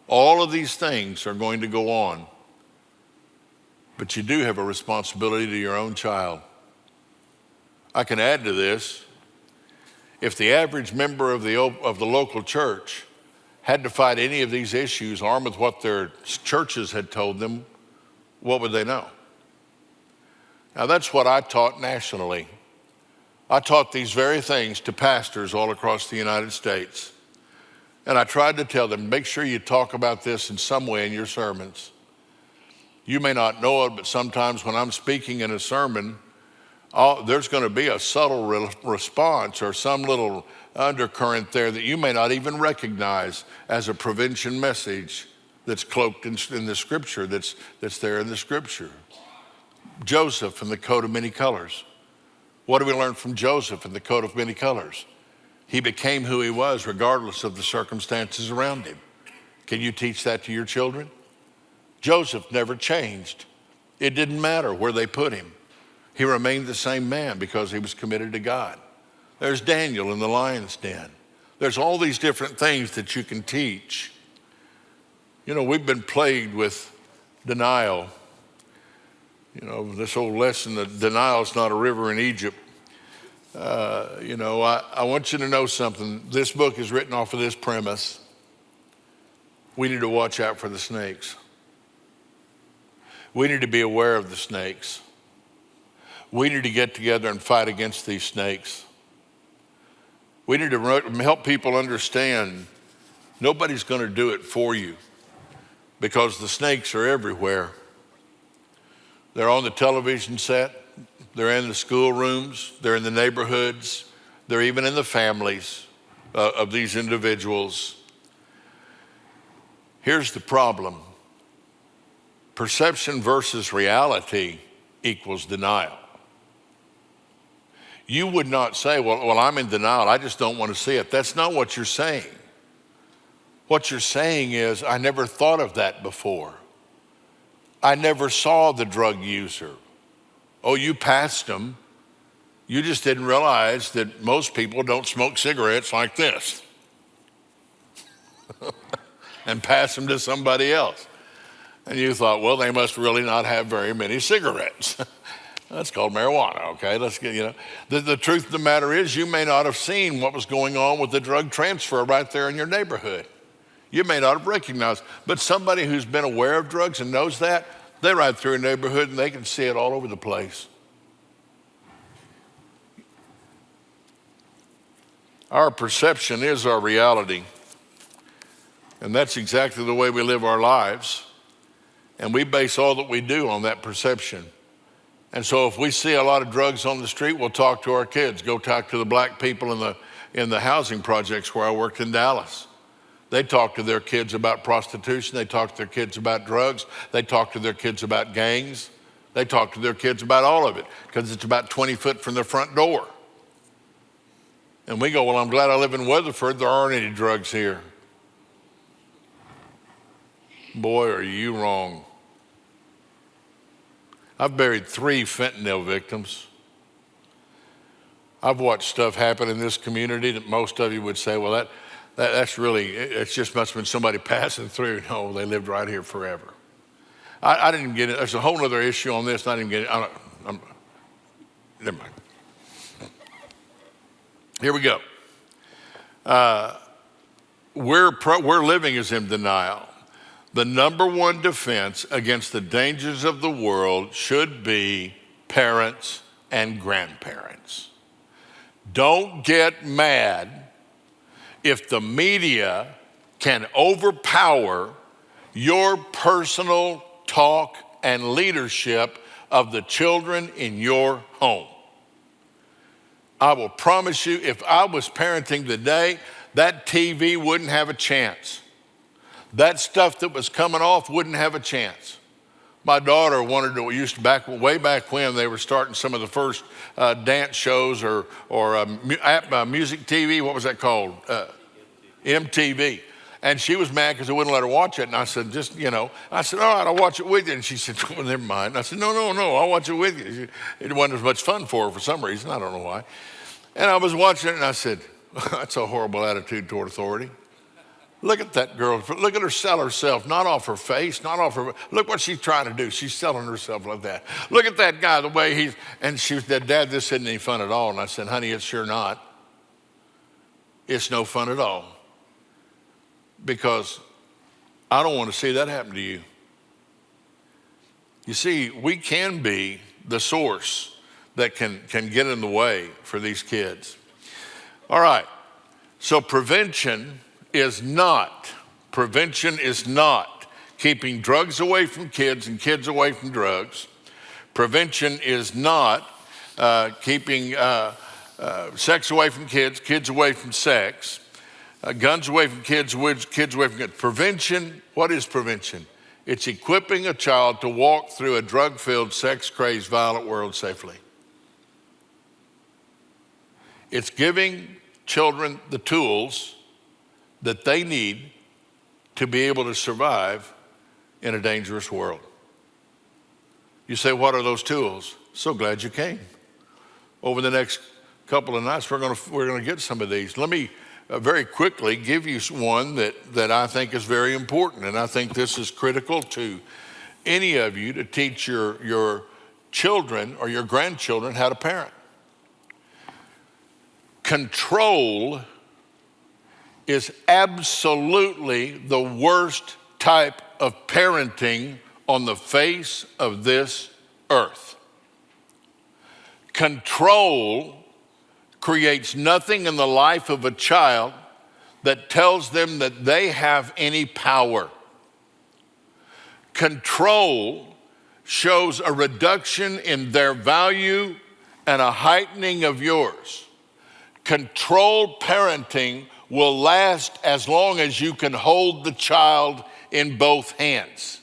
All of these things are going to go on. But you do have a responsibility to your own child. I can add to this. If the average member of the local church had to fight any of these issues armed with what their churches had told them, what would they know? Now, that's what I taught nationally. I taught these very things to pastors all across the United States. And I tried to tell them, make sure you talk about this in some way in your sermons. You may not know it, but sometimes when I'm speaking in a sermon, there's going to be a subtle response or some little undercurrent there that you may not even recognize as a prevention message that's cloaked in the scripture, that's there in the scripture. Joseph and the coat of many colors. What do we learn from Joseph and the coat of many colors? He became who he was regardless of the circumstances around him. Can you teach that to your children? Joseph never changed. It didn't matter where they put him. He remained the same man because he was committed to God. There's Daniel in the lion's den. There's all these different things that you can teach. You know, we've been plagued with denial. You know, this old lesson that denial is not a river in Egypt. I want you to know something. This book is written off of this premise. We need to watch out for the snakes. We need to be aware of the snakes. We need to get together and fight against these snakes. We need to help people understand nobody's going to do it for you because the snakes are everywhere. They're on the television set. They're in the schoolrooms. They're in the neighborhoods. They're even in the families of these individuals. Here's the problem. Perception versus reality equals denial. You would not say, well, I'm in denial. I just don't want to see it. That's not what you're saying. What you're saying is, I never thought of that before. I never saw the drug user. Oh, you passed them. You just didn't realize that most people don't smoke cigarettes like this and pass them to somebody else. And you thought, well, they must really not have very many cigarettes. That's called marijuana, okay? Let's get, the truth of the matter is, you may not have seen what was going on with the drug transfer right there in your neighborhood. You may not have recognized, but somebody who's been aware of drugs and knows that, they ride through a neighborhood and they can see it all over the place. Our perception is our reality, and that's exactly the way we live our lives, and we base all that we do on that perception. And so if we see a lot of drugs on the street, we'll talk to our kids. Go talk to the black people in the housing projects where I worked in Dallas. They talk to their kids about prostitution. They talk to their kids about drugs. They talk to their kids about gangs. They talk to their kids about all of it because it's about 20 foot from their front door. And we go, well, I'm glad I live in Weatherford. There aren't any drugs here. Boy, are you wrong. I've buried 3 fentanyl victims. I've watched stuff happen in this community that most of you would say, well, that's really, it just must have been somebody passing through. No, they lived right here forever. I didn't get it. There's a whole other issue on this. I didn't get it. Never mind. Here we go. We're living as in denial. The number one defense against the dangers of the world should be parents and grandparents. Don't get mad if the media can overpower your personal talk and leadership of the children in your home. I will promise you, if I was parenting today, that TV wouldn't have a chance. That stuff that was coming off wouldn't have a chance. My daughter wanted to, way back when they were starting some of the first dance shows or music TV, what was that called? MTV. And she was mad because I wouldn't let her watch it. And I said, all right, I'll watch it with you. And she said, well, never mind. And I said, no, I'll watch it with you. It wasn't as much fun for her for some reason. I don't know why. And I was watching it and I said, that's a horrible attitude toward authority. Look at that girl. Look at her sell herself, not off her face, not off her. Look what she's trying to do. She's selling herself like that. Look at that guy, the way and she said, Dad, this isn't any fun at all. And I said, honey, it's sure not. It's no fun at all. Because I don't want to see that happen to you. You see, we can be the source that can get in the way for these kids. All right, so prevention is not keeping drugs away from kids and kids away from drugs. Prevention is not keeping sex away from kids, kids away from sex. Guns away from kids away from kids. Prevention, what is prevention? It's equipping a child to walk through a drug-filled, sex-crazed, violent world safely. It's giving children the tools that they need to be able to survive in a dangerous world. You say, what are those tools? So glad you came. Over the next couple of nights, we're going to get some of these. Let me very quickly give you one that I think is very important, and I think this is critical to any of you to teach your children or your grandchildren how to parent. Control is absolutely the worst type of parenting on the face of this earth. Control creates nothing in the life of a child that tells them that they have any power. Control shows a reduction in their value and a heightening of yours. Controlled parenting will last as long as you can hold the child in both hands.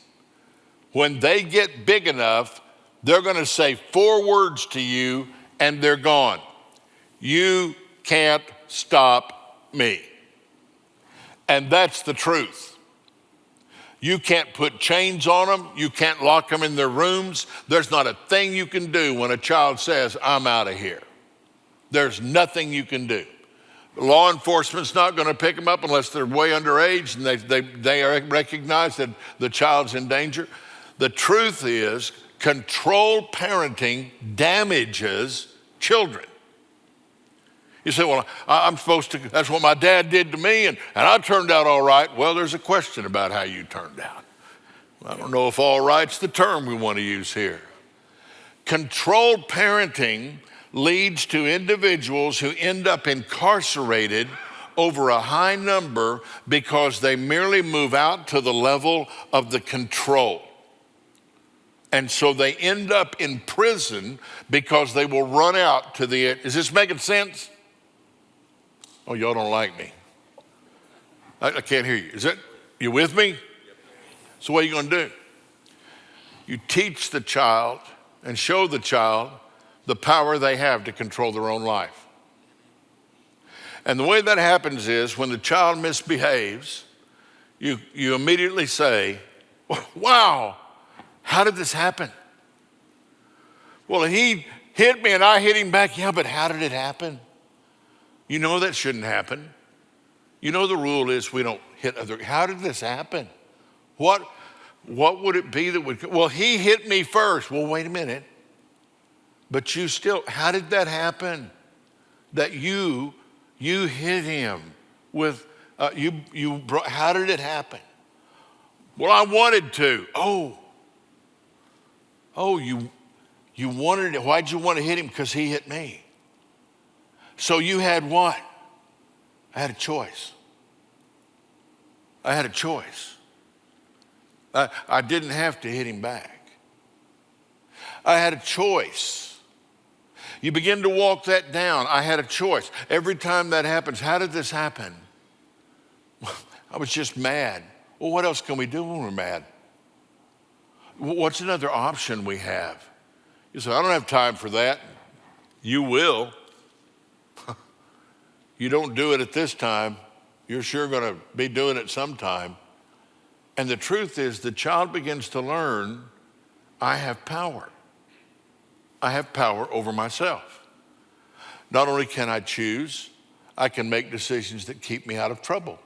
When they get big enough, they're going to say 4 words to you and they're gone. You can't stop me. And that's the truth. You can't put chains on them. You can't lock them in their rooms. There's not a thing you can do when a child says, I'm out of here. There's nothing you can do. Law enforcement's not going to pick them up unless they're way underage and they recognize that the child's in danger. The truth is, controlled parenting damages children. You say, well, I'm supposed to, that's what my dad did to me, and I turned out all right. Well, there's a question about how you turned out. I don't know if all right's the term we want to use here. Controlled parenting leads to individuals who end up incarcerated over a high number because they merely move out to the level of the control. And so they end up in prison because they will run out to the, is this making sense? Oh, y'all don't like me. I can't hear you. Is it? You with me? So what are you going to do? You teach the child and show the child the power they have to control their own life. And the way that happens is when the child misbehaves, you immediately say, wow, how did this happen? Well, he hit me and I hit him back. Yeah, but how did it happen? You know that shouldn't happen. You know the rule is we don't hit other. How did this happen? What would it be that would, well, he hit me first. Well, wait a minute. But you still, how did that happen? That you hit him with, how did it happen? Well, I wanted to. You wanted it. Why'd you want to hit him? Because he hit me. So you had what? I had a choice. I didn't have to hit him back. I had a choice. You begin to walk that down. I had a choice. Every time that happens, how did this happen? I was just mad. Well, what else can we do when we're mad? What's another option we have? You say, I don't have time for that. You will. You don't do it at this time, you're sure going to be doing it sometime. And the truth is, the child begins to learn, I have power. I have power over myself. Not only can I choose, I can make decisions that keep me out of trouble.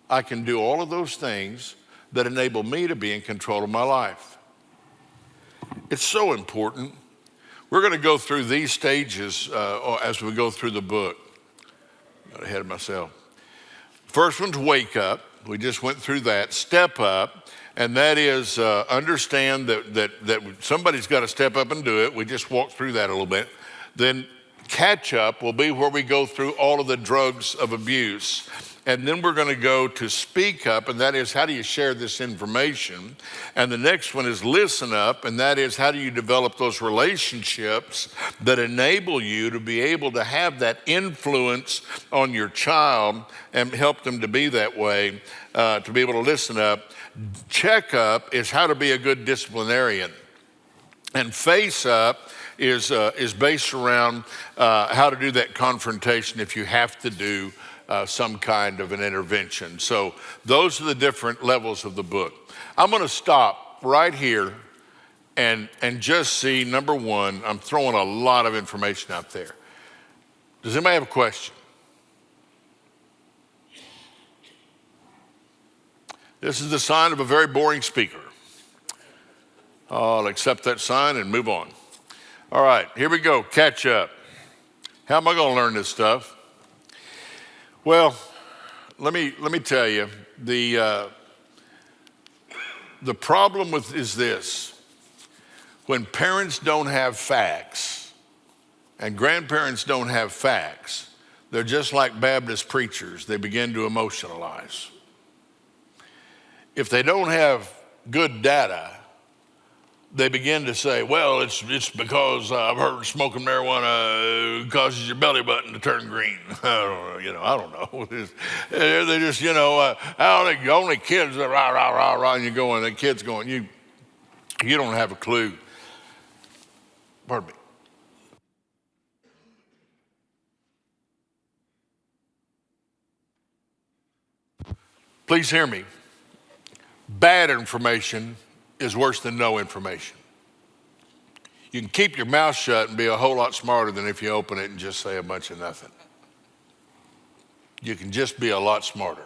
I can do all of those things that enable me to be in control of my life. It's so important. We're going to go through these stages as we go through the book. Got ahead of myself. First one's wake up. We just went through that. Step up, and that is understand that somebody's got to step up and do it. We just walked through that a little bit. Then catch up will be where we go through all of the drugs of abuse. And then we're going to go to speak up, and that is how do you share this information? And the next one is listen up, and that is how do you develop those relationships that enable you to be able to have that influence on your child and help them to be that way, to be able to listen up. Check up is how to be a good disciplinarian. And face up is based around how to do that confrontation if you have to do some kind of an intervention. So those are the different levels of the book. I'm going to stop right here and just see, number one, I'm throwing a lot of information out there. Does anybody have a question? This is the sign of a very boring speaker. I'll accept that sign and move on. All right, here we go. Catch up. How am I going to learn this stuff? Well, let me tell you, the problem is this. When parents don't have facts and grandparents don't have facts, they're just like Baptist preachers. They begin to emotionalize. If they don't have good data, they begin to say, well, it's because I've heard smoking marijuana causes your belly button to turn green. I don't know. They just, only kids are rah, rah, rah, rah, and you're going, the kid's going, you don't have a clue. Pardon me. Please hear me. Bad information is worse than no information. You can keep your mouth shut and be a whole lot smarter than if you open it and just say a bunch of nothing. You can just be a lot smarter.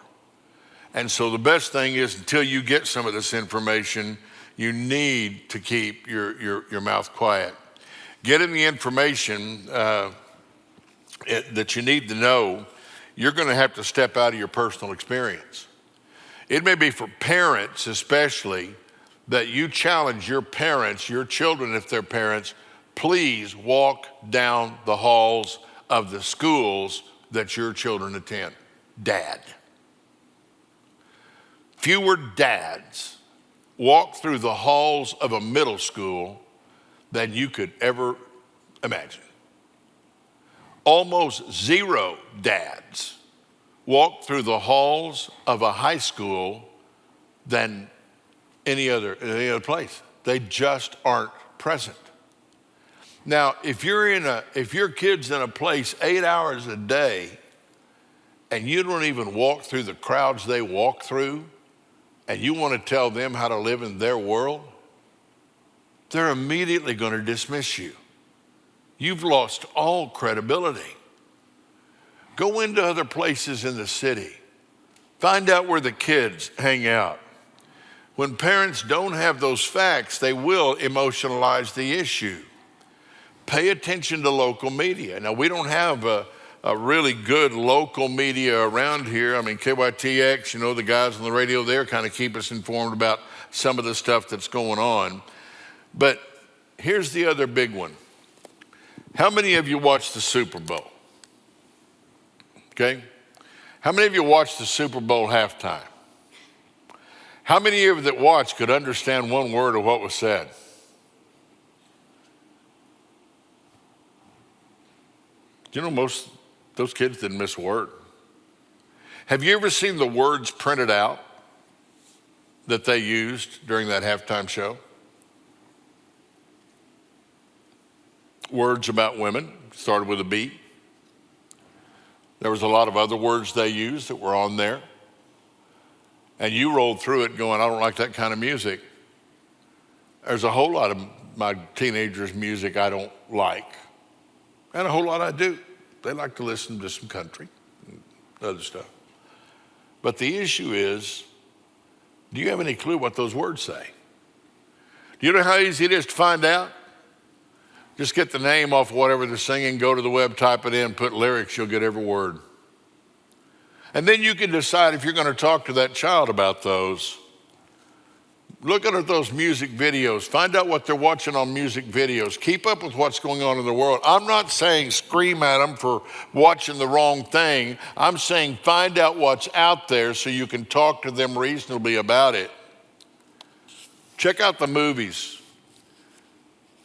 And so the best thing is, until you get some of this information, you need to keep your mouth quiet. Getting the information that you need to know, you're going to have to step out of your personal experience. It may be for parents especially, that you challenge your parents, your children if they're parents, please walk down the halls of the schools that your children attend. Dad. Fewer dads walk through the halls of a middle school than you could ever imagine. Almost zero dads walk through the halls of a high school than any other place. They just aren't present. Now, if your kid's in a place 8 hours a day and you don't even walk through the crowds they walk through, and you want to tell them how to live in their world, they're immediately going to dismiss you. You've lost all credibility. Go into other places in the city. Find out where the kids hang out. When parents don't have those facts, they will emotionalize the issue. Pay attention to local media. Now, we don't have a really good local media around here. I mean, KYTX, the guys on the radio there kind of keep us informed about some of the stuff that's going on. But here's the other big one. How many of you watched the Super Bowl? Okay? How many of you watched the Super Bowl halftime? How many of you that watched could understand one word of what was said? Most those kids didn't miss a word. Have you ever seen the words printed out that they used during that halftime show? Words about women, started with a B. There was a lot of other words they used that were on there. And you rolled through it going, I don't like that kind of music. There's a whole lot of my teenagers' music I don't like. And a whole lot I do. They like to listen to some country and other stuff. But the issue is, do you have any clue what those words say? Do you know how easy it is to find out? Just get the name off whatever they're singing, go to the web, type it in, put lyrics, you'll get every word. And then you can decide if you're going to talk to that child about those. Look at those music videos. Find out what they're watching on music videos. Keep up with what's going on in the world. I'm not saying scream at them for watching the wrong thing. I'm saying find out what's out there so you can talk to them reasonably about it. Check out the movies.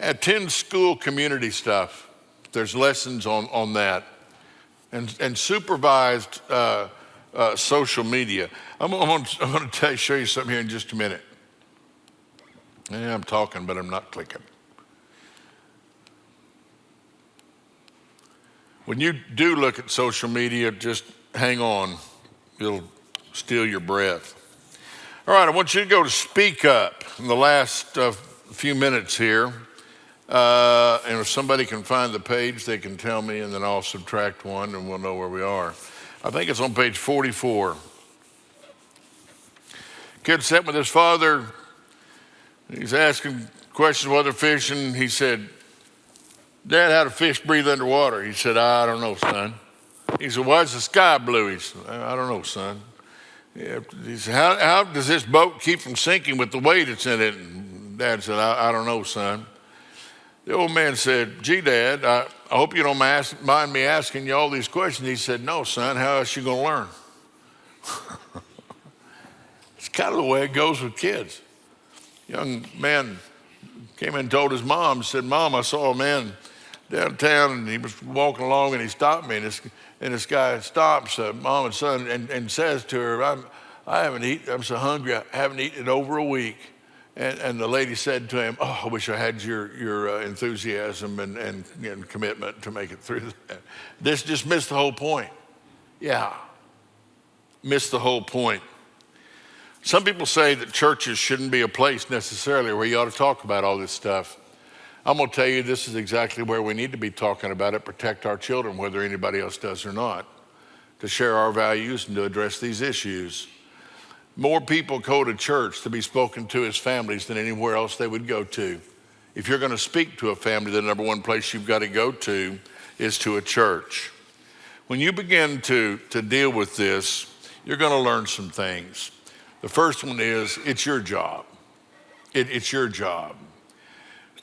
Attend school community stuff. There's lessons on that. And supervised social media. I'm going to show you something here in just a minute. Yeah, I'm talking, but I'm not clicking. When you do look at social media, just hang on. It'll steal your breath. All right, I want you to go to Speak Up in the last few minutes here. And if somebody can find the page, they can tell me, and then I'll subtract one, and we'll know where we are. I think it's on page 44. Kid sat with his father. He's asking questions while they're fishing. He said, Dad, how do fish breathe underwater? He said, I don't know, son. He said, why is the sky blue? He said, I don't know, son. He said, how does this boat keep from sinking with the weight it's in it? And Dad said, I don't know, son. The old man said, gee, Dad, I hope you don't mind me asking you all these questions. He said, no, son, how else you going to learn? It's kind of the way it goes with kids. Young man came in and told his mom, said, Mom, I saw a man downtown and he was walking along and he stopped me. And this guy stops, mom and son, and says to her, I haven't eaten, I'm so hungry, I haven't eaten in over a week. And the lady said to him, I wish I had your enthusiasm and commitment to make it through that. This just missed the whole point. Yeah, missed the whole point. Some people say that churches shouldn't be a place necessarily where you ought to talk about all this stuff. I'm going to tell you this is exactly where we need to be talking about it, protect our children, whether anybody else does or not, to share our values and to address these issues. More people go to church to be spoken to as families than anywhere else they would go to. If you're going to speak to a family, the number one place you've got to go to is to a church. When you begin to deal with this, you're going to learn some things. The first one is, it's your job. It's your job.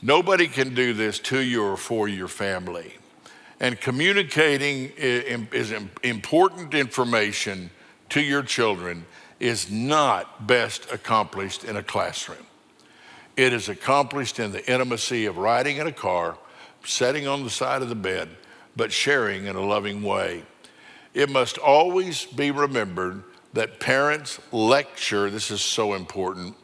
Nobody can do this to you or for your family. And communicating is important information to your children is not best accomplished in a classroom. It is accomplished in the intimacy of riding in a car, sitting on the side of the bed, but sharing in a loving way. It must always be remembered that parents lecture, this is so important,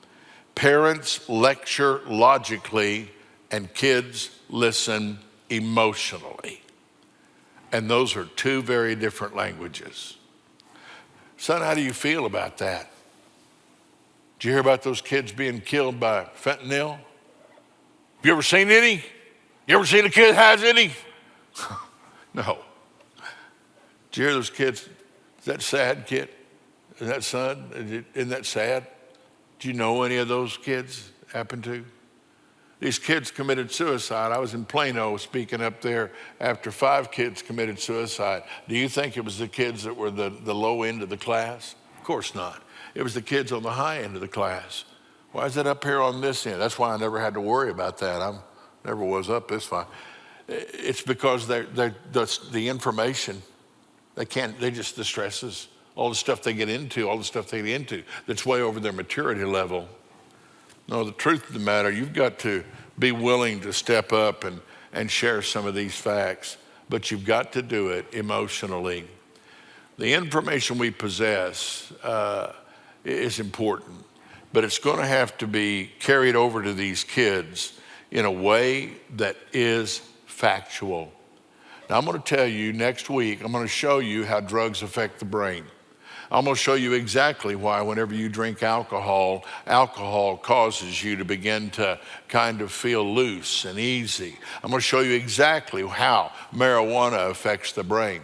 parents lecture logically and kids listen emotionally. And those are two very different languages. Son, how do you feel about that? Did you hear about those kids being killed by fentanyl? Have you ever seen any? You ever seen a kid has any? No. Did you hear those kids? Is that sad, kid? Is that son? Isn't that sad? Do you know any of those kids happen to? These kids committed suicide. I was in Plano speaking up there after 5 kids committed suicide. Do you think it was the kids that were the low end of the class? Of course not. It was the kids on the high end of the class. Why is it up here on this end? That's why I never had to worry about that. I never was up this far. It's because the information, they just, the stresses, all the stuff they get into, that's way over their maturity level. No, the truth of the matter, you've got to be willing to step up and share some of these facts, but you've got to do it emotionally. The information we possess is important, but it's going to have to be carried over to these kids in a way that is factual. Now, I'm going to tell you next week, I'm going to show you how drugs affect the brain. I'm going to show you exactly why whenever you drink alcohol, alcohol causes you to begin to kind of feel loose and easy. I'm going to show you exactly how marijuana affects the brain.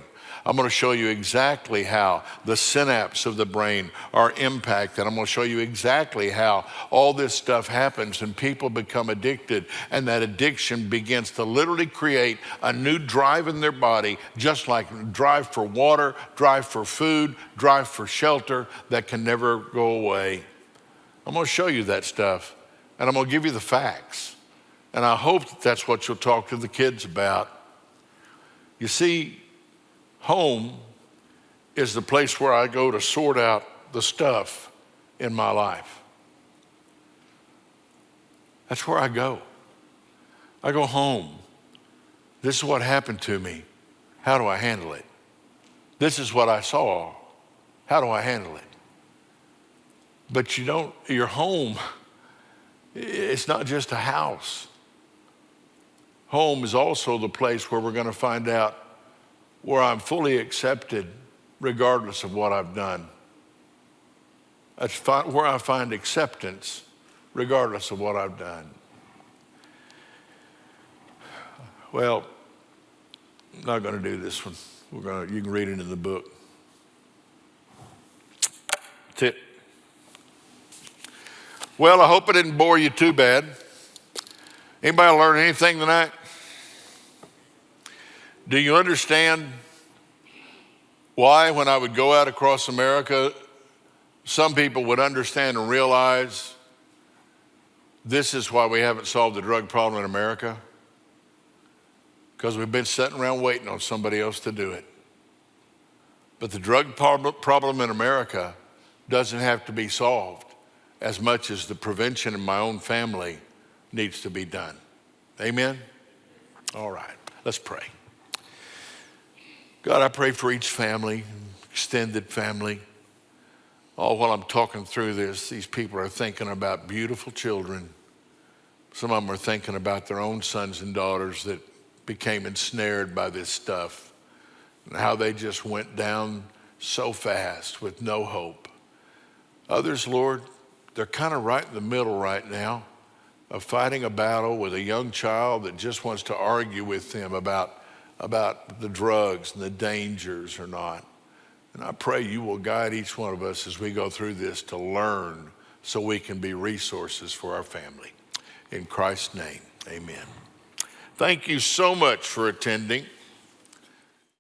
I'm going to show you exactly how the synapses of the brain are impacted. I'm going to show you exactly how all this stuff happens and people become addicted, and that addiction begins to literally create a new drive in their body, just like drive for water, drive for food, drive for shelter that can never go away. I'm going to show you that stuff, and I'm going to give you the facts. And I hope that that's what you'll talk to the kids about. You see, home is the place where I go to sort out the stuff in my life. That's where I go. I go home. This is what happened to me. How do I handle it? This is what I saw. How do I handle it? But your home, it's not just a house. Home is also the place where we're going to find out where I'm fully accepted regardless of what I've done. That's where I find acceptance regardless of what I've done. Well, I'm not going to do this one. You can read it in the book. That's it. Well, I hope it didn't bore you too bad. Anybody learn anything tonight? Do you understand why when I would go out across America, some people would understand and realize this is why we haven't solved the drug problem in America? Because we've been sitting around waiting on somebody else to do it. But the drug problem in America doesn't have to be solved as much as the prevention in my own family needs to be done. Amen? All right, let's pray. God, I pray for each family, extended family. Oh, while I'm talking through this, these people are thinking about beautiful children. Some of them are thinking about their own sons and daughters that became ensnared by this stuff and how they just went down so fast with no hope. Others, Lord, they're kind of right in the middle right now of fighting a battle with a young child that just wants to argue with them about the drugs and the dangers or not. And I pray you will guide each one of us as we go through this to learn so we can be resources for our family. In Christ's name, amen. Thank you so much for attending.